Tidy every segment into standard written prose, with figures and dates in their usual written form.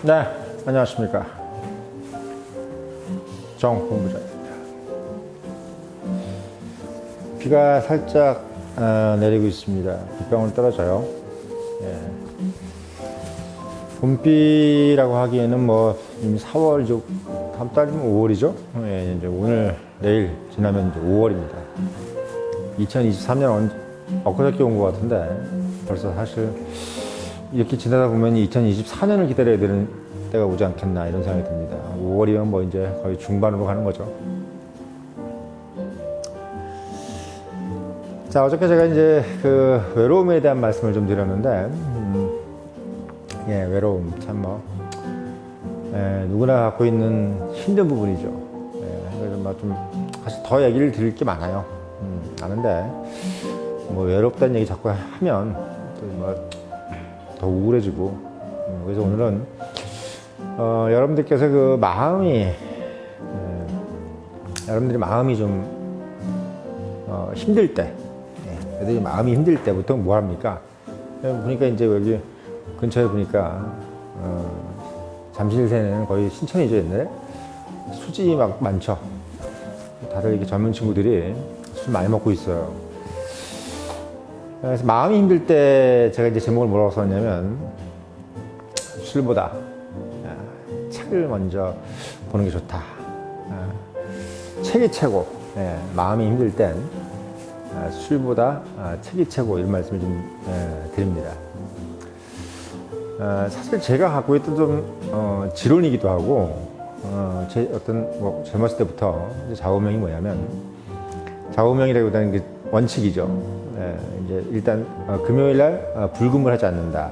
네, 안녕하십니까. 정 본부장입니다. 비가 살짝 내리고 있습니다. 빗방울 떨어져요. 예. 봄비라고 하기에는 뭐 이미 4월이죠. 다음 달이면 5월이죠. 예, 이제 오늘 내일 지나면 이제 5월입니다. 2023년 엊그저께 온 것 같은데 벌써 사실 이렇게 지나다 보면 2024년을 기다려야 되는 때가 오지 않겠나 이런 생각이 듭니다. 5월이면 뭐 이제 거의 중반으로 가는 거죠. 자, 어저께 제가 이제 그 외로움에 대한 말씀을 좀 드렸는데, 예, 외로움 참 뭐, 누구나 갖고 있는 힘든 부분이죠. 예, 그래서 뭐 좀 사실 더 얘기를 드릴 게 많아요. 아는데 뭐 외롭다는 얘기 자꾸 하면 또 뭐 더 우울해지고, 그래서 오늘은 여러분들께서 그 마음이 여러분들이 마음이 좀 힘들 때, 애들이 마음이 힘들 때 보통 뭐 합니까? 보니까 이제 여기 근처에 보니까 잠실새는 거의 신천이죠. 옛날에 수지 막 많죠. 다들 이렇게 젊은 친구들이 술 많이 먹고 있어요. 그래서 마음이 힘들 때 제가 이제 제목을 뭐라고 썼냐면, 술보다 책을 먼저 보는 게 좋다. 책이 최고. 마음이 힘들 땐 술보다 책이 최고, 이런 말씀을 좀 드립니다. 사실 제가 갖고 있던 좀 지론이기도 하고, 제 어떤 뭐 젊었을 때부터 좌우명이 뭐냐면, 좌우명이라기보다는 그 원칙이죠. 이제 일단 금요일날 불금을 하지 않는다.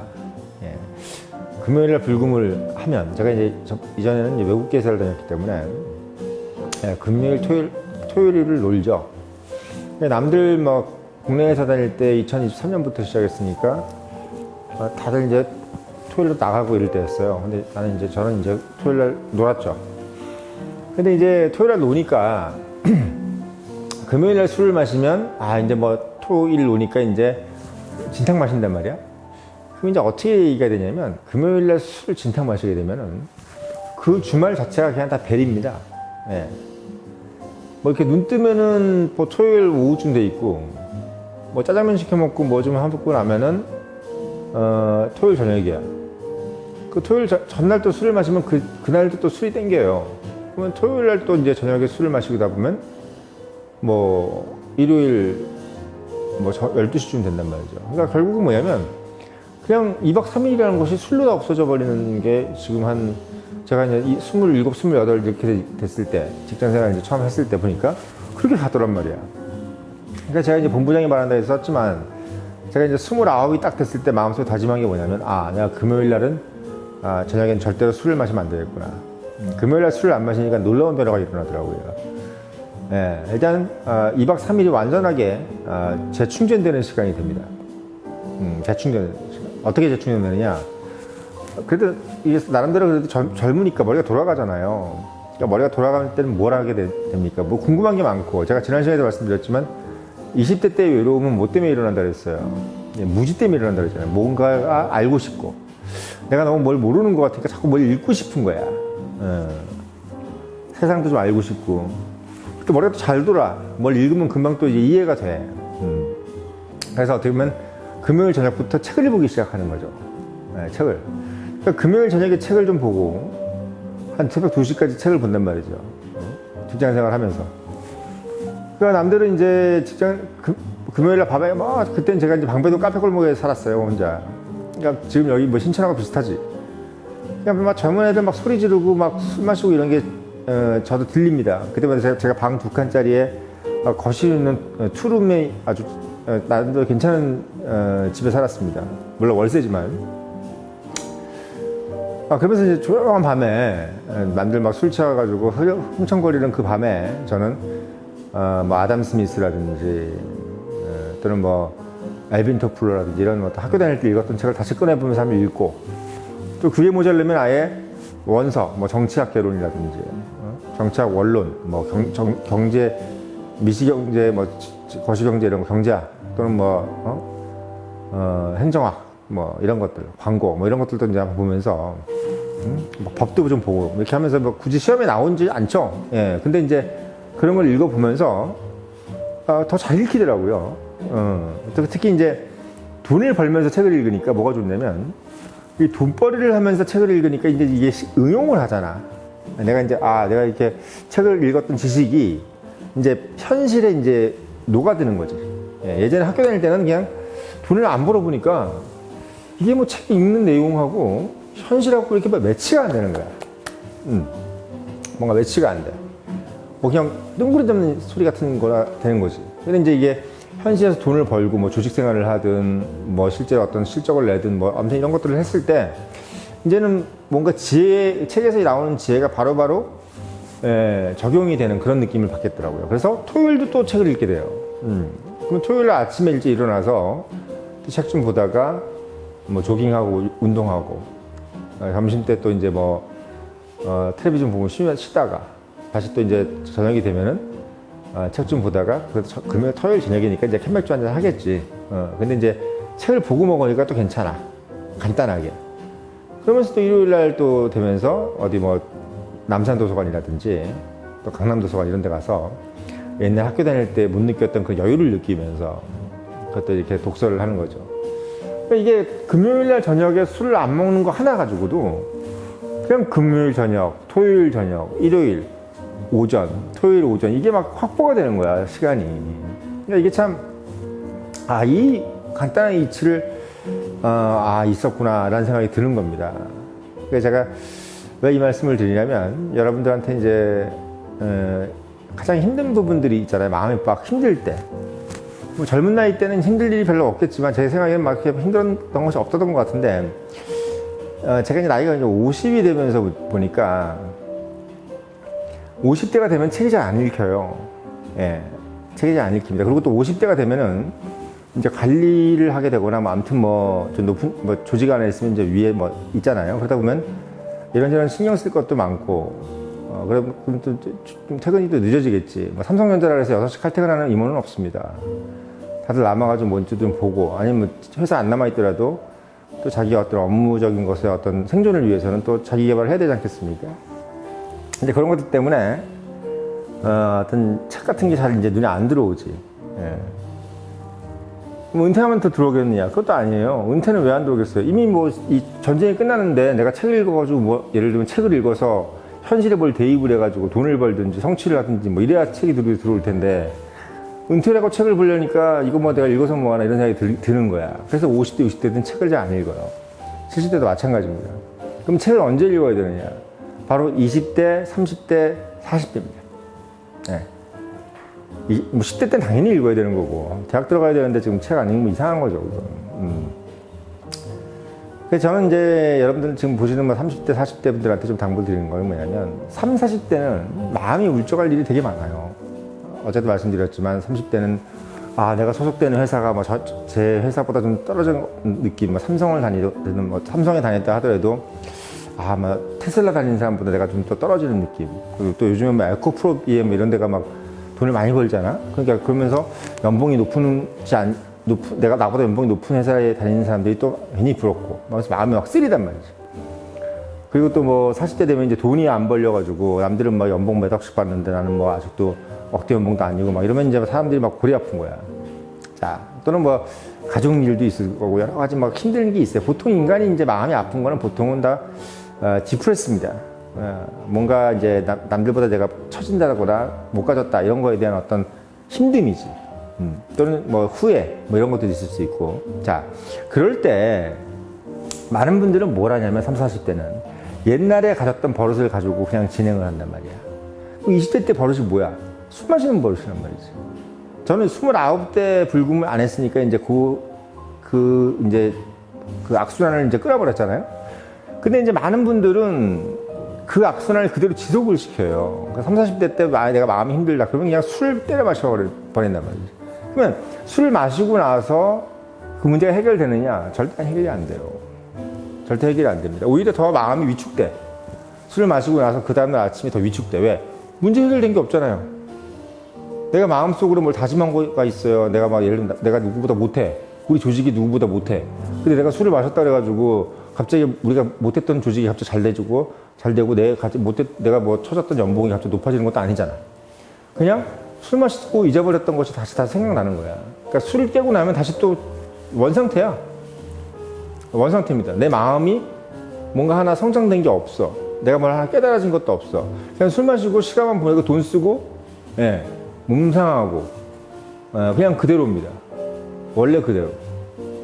금요일날 불금을 하면, 제가 이제 이전에는 이제 외국계 회사를 다녔기 때문에 금요일, 토요일을 놀죠. 남들 뭐 국내 회사 다닐 때 2023년부터 시작했으니까 다들 이제 토요일로 나가고 이럴 때였어요. 근데 저는 이제 토요일날 놀았죠. 근데 이제 토요일날 노니까 금요일날 술을 마시면 이제 뭐 토요일 노니까 이제 진탕 마신단 말이야. 그럼 이제 어떻게 얘기가 되냐면, 금요일날 술을 진탕 마시게 되면은 그 주말 자체가 그냥 다 벨입니다. 뭐 이렇게 눈 뜨면은 뭐 토요일 오후쯤 돼 있고, 뭐 짜장면 시켜 먹고 뭐 좀 하고 나면은 토요일 저녁이야. 그 토요일 전날 또 술을 마시면 그날도 또 술이 땡겨요. 그러면 토요일 날 또 이제 저녁에 술을 마시다 보면 뭐 일요일 뭐 12시쯤 된단 말이죠. 그러니까 결국은 뭐냐면, 그냥 2박 3일이라는 것이 술로 다 없어져 버리는 게 지금 제가 이제 27, 28 이렇게 됐을 때, 직장생활 이제 처음 했을 때 보니까 그렇게 가더란 말이야. 그러니까 제가 이제 본부장이 말한다 해서 썼지만, 제가 이제 29이 딱 됐을 때 마음속에 다짐한 게 뭐냐면, 내가 금요일 날은 저녁엔 절대로 술을 마시면 안 되겠구나. 금요일 날 술을 안 마시니까 놀라운 변화가 일어나더라고요. 일단 2박 3일이 완전하게 재충전되는 시간이 됩니다. 재충전 시간. 어떻게 재충전되느냐? 그래도 이게 나름대로 그래도 젊으니까 머리가 돌아가잖아요. 그러니까 머리가 돌아갈 때는 뭘 하게 됩니까? 뭐 궁금한 게 많고, 제가 지난 시간에도 말씀드렸지만 20대 때 외로움은 뭐 때문에 일어난다 그랬어요? 무지 때문에 일어난다 그랬잖아요. 뭔가 알고 싶고, 내가 너무 뭘 모르는 것 같으니까 자꾸 뭘 읽고 싶은 거야. 세상도 좀 알고 싶고, 또 머리가 또 잘 돌아. 뭘 읽으면 금방 또 이제 이해가 돼. 그래서 어떻게 보면 금요일 저녁부터 책을 보기 시작하는 거죠. 책을. 그러니까 금요일 저녁에 책을 좀 보고 한 새벽 2시까지 책을 본단 말이죠. 직장 생활 하면서. 그러니까 남들은 이제 금요일날 밤에 그때는 제가 이제 방배동 카페 골목에 살았어요, 혼자. 그러니까 지금 여기 뭐 신천하고 비슷하지. 그냥 막 젊은 애들 막 소리 지르고 막 술 마시고 이런 게 저도 들립니다. 그때마다 제가 방 2칸짜리에 거실 있는 투룸에 아주 나름대로 괜찮은 집에 살았습니다. 물론 월세지만. 그러면서 이제 조용한 밤에 남들 막 술 취해가지고 흥청거리는 그 밤에 저는 뭐 아담 스미스라든지 또는 뭐 엘빈 토플러라든지 이런 뭐 학교 다닐 때 읽었던 책을 다시 꺼내보면서 한번 읽고, 또 그게 모자르면 아예 원서, 뭐 정치학 개론이라든지 정치학 원론, 뭐 경제, 미시경제, 뭐 거시경제 이런 거, 경제학 또는 뭐 행정학, 뭐 이런 것들, 광고 뭐 이런 것들도 이제 한번 보면서 뭐 법도 좀 보고 이렇게 하면서 뭐 굳이 시험에 나오지 않죠. 예. 근데 이제 그런 걸 읽어보면서 더 잘 읽히더라고요. 특히 이제 돈을 벌면서 책을 읽으니까 뭐가 좋냐면 이 돈벌이를 하면서 책을 읽으니까 이제 이게 응용을 하잖아. 내가 이제 내가 이렇게 책을 읽었던 지식이 이제 현실에 이제 녹아드는 거지. 예전에 학교 다닐 때는 그냥 돈을 안 벌어보니까 이게 뭐 책 읽는 내용하고 현실하고 이렇게 매치가 안 되는 거야. 뭔가 매치가 안 돼. 뭐 그냥 뜬구름 잡는 소리 같은 거라 되는 거지. 근데 이제 이게 현실에서 돈을 벌고 뭐 조직 생활을 하든 뭐 실제로 어떤 실적을 내든 뭐 아무튼 이런 것들을 했을 때 이제는 뭔가 책에서 나오는 지혜가 바로바로 적용이 되는 그런 느낌을 받겠더라고요. 그래서 토요일도 또 책을 읽게 돼요. 그럼 토요일 날 아침에 일찍 일어나서 책 좀 보다가 뭐 조깅하고 운동하고 점심 때 또 이제 뭐 텔레비전 보고 쉬다가 다시 또 이제 저녁이 되면은 책 좀 보다가 그러면 토요일 저녁이니까 이제 캔맥주 한잔 하겠지. 근데 이제 책을 보고 먹으니까 또 괜찮아. 간단하게. 그러면서 또 일요일 날 또 되면서 어디 뭐 남산도서관이라든지 또 강남도서관 이런 데 가서 옛날 학교 다닐 때 못 느꼈던 그 여유를 느끼면서 그것도 이렇게 독서를 하는 거죠. 그러니까 이게 금요일 날 저녁에 술을 안 먹는 거 하나 가지고도 그냥 금요일 저녁, 토요일 저녁, 일요일 오전, 토요일 오전 이게 막 확보가 되는 거야, 시간이. 그러니까 이게 참 이 간단한 이치를 있었구나 라는 생각이 드는 겁니다. 그래서 제가 왜 이 말씀을 드리냐면 여러분들한테 이제 가장 힘든 부분들이 있잖아요. 마음이 막 힘들 때. 뭐 젊은 나이 때는 힘들 일이 별로 없겠지만 제 생각에는 막 이렇게 힘들었던 것이 없었던 것 같은데 제가 이제 나이가 이제 50이 되면서 보니까 50대가 되면 책이 잘 안 읽혀요. 예, 책이 잘 안 읽힙니다. 그리고 또 50대가 되면은 이제 관리를 하게 되거나 뭐 아무튼 뭐 좀 높은 뭐 조직 안에 있으면 이제 위에 뭐 있잖아요. 그러다 보면 이런저런 신경 쓸 것도 많고 그럼 또 좀 퇴근이 또 늦어지겠지. 뭐 삼성전자라 해서 6시 칼퇴근하는 임원은 없습니다. 다들 남아가지고 뭔지 좀 보고 아니면 회사 안 남아있더라도 또 자기 어떤 업무적인 것의 어떤 생존을 위해서는 또 자기 개발을 해야 되지 않겠습니까? 근데 그런 것들 때문에 어떤 책 같은 게 잘 이제 눈에 안 들어오지. 예. 뭐 은퇴하면 더 들어오겠느냐? 그것도 아니에요. 은퇴는 왜 안 들어오겠어요? 이미 뭐 이 전쟁이 끝나는데 내가 책을 읽어가지고 뭐 예를 들면 책을 읽어서 현실에 뭘 대입을 해가지고 돈을 벌든지 성취를 하든지 뭐 이래야 책이 들어올 텐데 은퇴를 하고 책을 보려니까 이거 뭐 내가 읽어서 뭐하나 이런 생각이 드는 거야. 그래서 50대, 60대는 책을 잘 안 읽어요. 70대도 마찬가지입니다. 그럼 책을 언제 읽어야 되느냐? 바로 20대, 30대, 40대입니다. 네. 뭐 10대 때는 당연히 읽어야 되는 거고 대학 들어가야 되는데 지금 책 안 읽으면 이상한 거죠. 그래서 저는 이제 여러분들 지금 보시는 뭐 30대, 40대 분들한테 좀 당부를 드리는 거는 뭐냐면 30, 40대는 마음이 울적할 일이 되게 많아요. 어제도 말씀드렸지만 30대는 내가 소속되는 회사가 뭐 제 회사보다 좀 떨어진 느낌, 뭐 삼성을 다니든 뭐 삼성에 다녔다 하더라도 뭐 테슬라 다니는 사람보다 내가 좀 더 떨어지는 느낌. 그리고 또 요즘에 뭐 에코프로비엠 이런 데가 막 돈을 많이 벌잖아. 그러니까 그러면서 연봉이 내가 나보다 연봉이 높은 회사에 다니는 사람들이 또 괜히 부럽고, 그래서 마음이 막 쓰리단 말이지. 그리고 또 뭐 40대 되면 이제 돈이 안 벌려가지고 남들은 막 연봉 몇 억씩 받는데 나는 뭐 아직도 억대 연봉도 아니고 막 이러면 이제 사람들이 막 골이 아픈 거야. 자, 또는 뭐 가족 일도 있을 거고 여러 가지 막 힘든 게 있어요. 보통 인간이 이제 마음이 아픈 거는 보통은 다 디프레스입니다. 뭔가 이제 남들보다 내가 처진다거나 못 가졌다 이런 거에 대한 어떤 힘듦이지. 또는 뭐 후회 뭐 이런 것도 있을 수 있고. 자, 그럴 때 많은 분들은 뭘 하냐면 30, 40대는 옛날에 가졌던 버릇을 가지고 그냥 진행을 한단 말이야. 20대 때 버릇이 뭐야? 술 마시는 버릇이란 말이지. 저는 29대 불금을 안 했으니까 이제 이제 그 악순환을 이제 끊어버렸잖아요. 근데 이제 많은 분들은 그 악순환을 그대로 지속을 시켜요. 그러니까 30, 40대 때 내가 마음이 힘들다 그러면 그냥 술을 때려 마셔버린단 말이지. 그러면 술을 마시고 나서 그 문제가 해결되느냐? 절대 해결이 안 돼요. 절대 해결이 안 됩니다. 오히려 더 마음이 위축돼. 술을 마시고 나서 그 다음날 아침에 더 위축돼. 왜? 문제 해결된 게 없잖아요. 내가 마음속으로 뭘 다짐한 거가 있어요. 내가 막 예를 들면 내가 누구보다 못해. 우리 조직이 누구보다 못해. 근데 내가 술을 마셨다 그래가지고 갑자기 우리가 못했던 조직이 갑자기 잘 돼주고 잘 되고 내가 뭐 쳐졌던 연봉이 갑자기 높아지는 것도 아니잖아. 그냥 술 마시고 잊어버렸던 것이 다시 다 생각나는 거야. 그러니까 술을 깨고 나면 다시 또 원상태야. 원상태입니다. 내 마음이 뭔가 하나 성장된 게 없어. 내가 뭘 하나 깨달아진 것도 없어. 그냥 술 마시고 시간만 보내고 돈 쓰고, 예, 뭉상하고, 그냥 그대로입니다. 원래 그대로.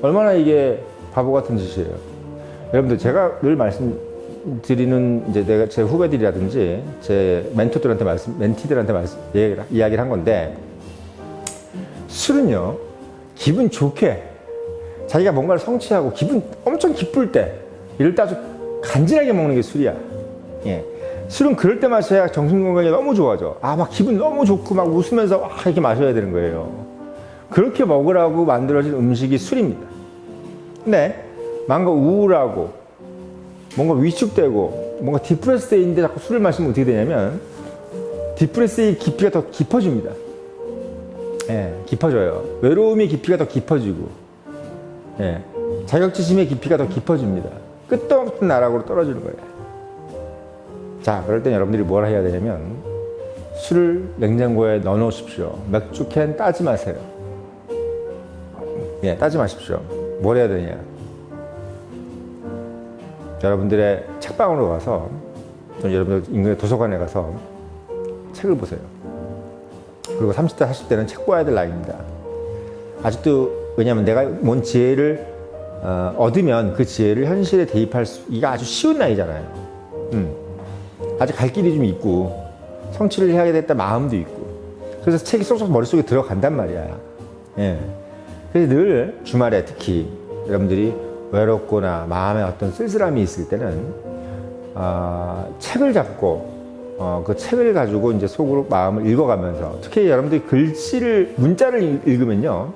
얼마나 이게 바보 같은 짓이에요. 여러분들, 제가 늘 말씀드리는, 이제 제 후배들이라든지, 제 멘티들한테 이야기를 한 건데, 술은요, 기분 좋게, 자기가 뭔가를 성취하고 기분 엄청 기쁠 때, 이럴 때 아주 간지나게 먹는 게 술이야. 예. 술은 그럴 때 마셔야 정신 건강이 너무 좋아져. 막 기분 너무 좋고 막 웃으면서 이렇게 마셔야 되는 거예요. 그렇게 먹으라고 만들어진 음식이 술입니다. 근데 뭔가 우울하고 뭔가 위축되고 뭔가 디프레스인데 자꾸 술을 마시면 어떻게 되냐면 디프레스의 깊이가 더 깊어집니다. 예, 깊어져요. 외로움의 깊이가 더 깊어지고, 예, 자격지심의 깊이가 더 깊어집니다. 끝도 없는 나락으로 떨어지는 거예요. 자, 그럴 땐 여러분들이 뭘 해야 되냐면 술을 냉장고에 넣어 놓으십시오. 맥주캔 따지 마세요. 예, 따지 마십시오. 뭘 해야 되냐, 여러분들의 책방으로 가서, 여러분들 인근의 도서관에 가서 책을 보세요. 그리고 30대, 40대는 책 봐야 될 나이입니다. 아직도, 왜냐하면 내가 뭔 지혜를 얻으면 그 지혜를 현실에 대입할 이게 아주 쉬운 나이잖아요. 아직 갈 길이 좀 있고 성취를 해야겠다 마음도 있고, 그래서 책이 쏙쏙 머릿속에 들어간단 말이야. 예. 그래서 늘 주말에 특히 여러분들이 외롭거나 마음에 어떤 쓸쓸함이 있을 때는 책을 잡고 그 책을 가지고 이제 속으로 마음을 읽어가면서, 특히 여러분들이 글씨를, 문자를 읽으면요,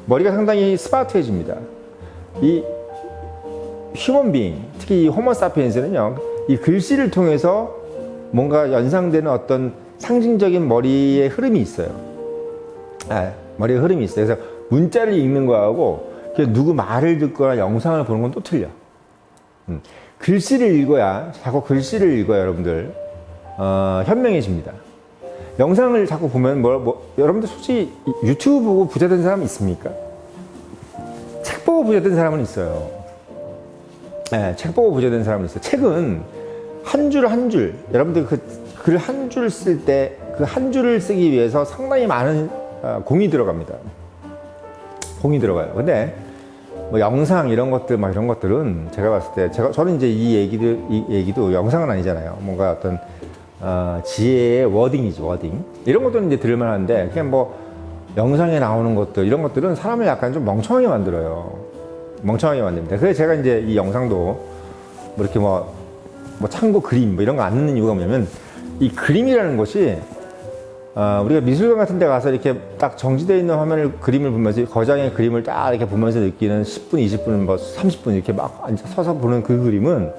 머리가 상당히 스마트해집니다. 이 휴먼 비잉, 특히 이 호모사피엔스는요, 이 글씨를 통해서 뭔가 연상되는 어떤 상징적인 머리의 흐름이 있어요. 머리의 흐름이 있어요. 그래서 문자를 읽는 거하고 누구 말을 듣거나 영상을 보는 건 또 틀려. 글씨를 읽어야, 자꾸 글씨를 읽어야 여러분들 현명해집니다. 영상을 자꾸 보면 여러분들 솔직히 유튜브 보고 부자 된 사람 있습니까? 책 보고 부자 된 사람은 있어요. 네, 책 보고 부자 된 사람은 있어요. 책은 한 줄 한 줄, 여러분들 글 한 줄 쓸 때 그 한 줄을 쓰기 위해서 상당히 많은 공이 들어갑니다. 공이 들어가요. 근데 뭐 영상 이런 것들, 막 이런 것들은 제가 봤을 때, 저는 이제 이 얘기도 영상은 아니잖아요. 뭔가 어떤 지혜의 워딩이죠, 워딩. 이런 것들은 이제 들을만한데, 그냥 뭐 영상에 나오는 것들, 이런 것들은 사람을 약간 좀 멍청하게 만들어요. 멍청하게 만듭니다. 그래서 제가 이제 이 영상도 뭐 이렇게 뭐 참고 그림 뭐 이런 거 안 넣는 이유가 뭐냐면, 이 그림이라는 것이 우리가 미술관 같은 데 가서 이렇게 딱 정지되어 있는 화면을, 그림을 보면서, 거장의 그림을 딱 이렇게 보면서 느끼는 10분, 20분, 뭐 30분 이렇게 막 앉아 서서 보는 그 그림은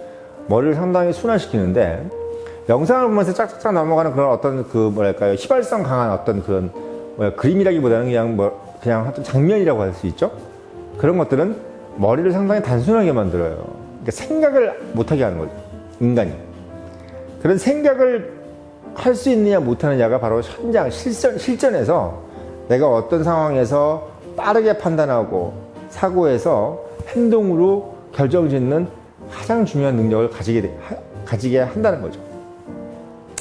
머리를 상당히 순환시키는데, 영상을 보면서 짝짝짝 넘어가는 그런 어떤 뭐랄까요, 휘발성 강한 어떤 그런 그림이라기보다는 그냥 어떤 장면이라고 할 수 있죠. 그런 것들은 머리를 상당히 단순하게 만들어요. 그러니까 생각을 못하게 하는 거죠, 인간이. 그런 생각을 할 수 있느냐 못하느냐가 바로 현장, 실전에서 내가 어떤 상황에서 빠르게 판단하고 사고해서 행동으로 결정짓는 가장 중요한 능력을 가지게 한다는 거죠.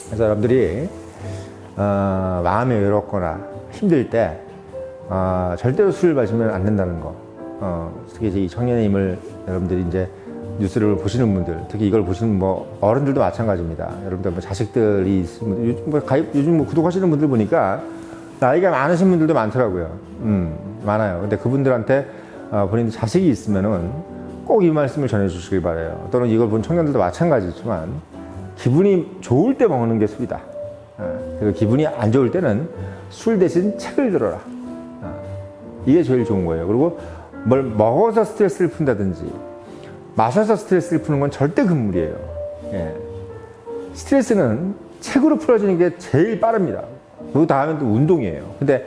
그래서 여러분들이 마음이 외롭거나 힘들 때 절대로 술을 마시면 안 된다는 거. 특히 이제 이 청년의 힘을 여러분들이 이제 뉴스를 보시는 분들, 특히 이걸 보시는 뭐 어른들도 마찬가지입니다. 여러분들 뭐 자식들이 있으면 요즘 뭐 구독하시는 분들 보니까 나이가 많으신 분들도 많더라고요. 많아요. 근데 그분들한테 본인 자식이 있으면은 꼭 이 말씀을 전해주시길 바래요. 또는 이걸 본 청년들도 마찬가지지만, 기분이 좋을 때 먹는 게 술이다. 그리고 기분이 안 좋을 때는 술 대신 책을 들어라. 이게 제일 좋은 거예요. 그리고 뭘 먹어서 스트레스를 푼다든지 마셔서 스트레스를 푸는 건 절대 금물이에요. 예. 스트레스는 책으로 풀어지는 게 제일 빠릅니다. 그 다음엔 또 운동이에요. 근데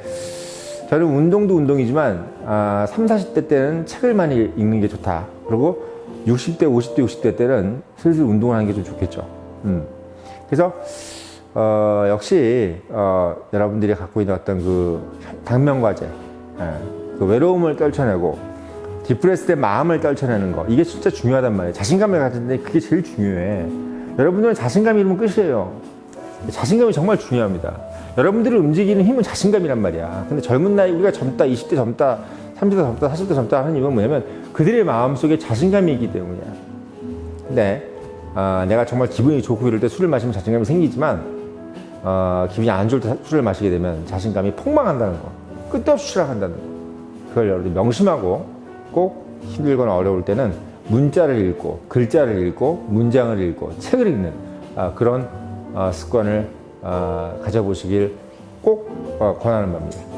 저는 운동도 운동이지만 30, 40대 때는 책을 많이 읽는 게 좋다. 그리고 60대, 50대, 60대 때는 슬슬 운동을 하는 게 좀 좋겠죠. 그래서 역시 여러분들이 갖고 있는 어떤 그 당면과제, 그 외로움을 떨쳐내고 디프레스 된 마음을 떨쳐내는 거, 이게 진짜 중요하단 말이에요. 자신감을 가지는데 그게 제일 중요해. 여러분들은 자신감이 이러면 끝이에요. 자신감이 정말 중요합니다. 여러분들을 움직이는 힘은 자신감이란 말이야. 근데 젊은 나이, 우리가 젊다, 20대 젊다, 30대 젊다, 40대 젊다 하는 이유는 뭐냐면 그들의 마음속에 자신감이 있기 때문이야. 근데 내가 정말 기분이 좋고 이럴 때 술을 마시면 자신감이 생기지만 기분이 안 좋을 때 술을 마시게 되면 자신감이 폭망한다는 거, 끝없이 추락한다는 거, 그걸 여러분들 명심하고 꼭 힘들거나 어려울 때는 문자를 읽고 글자를 읽고 문장을 읽고 책을 읽는 그런 습관을 가져보시길 꼭 권하는 바입니다.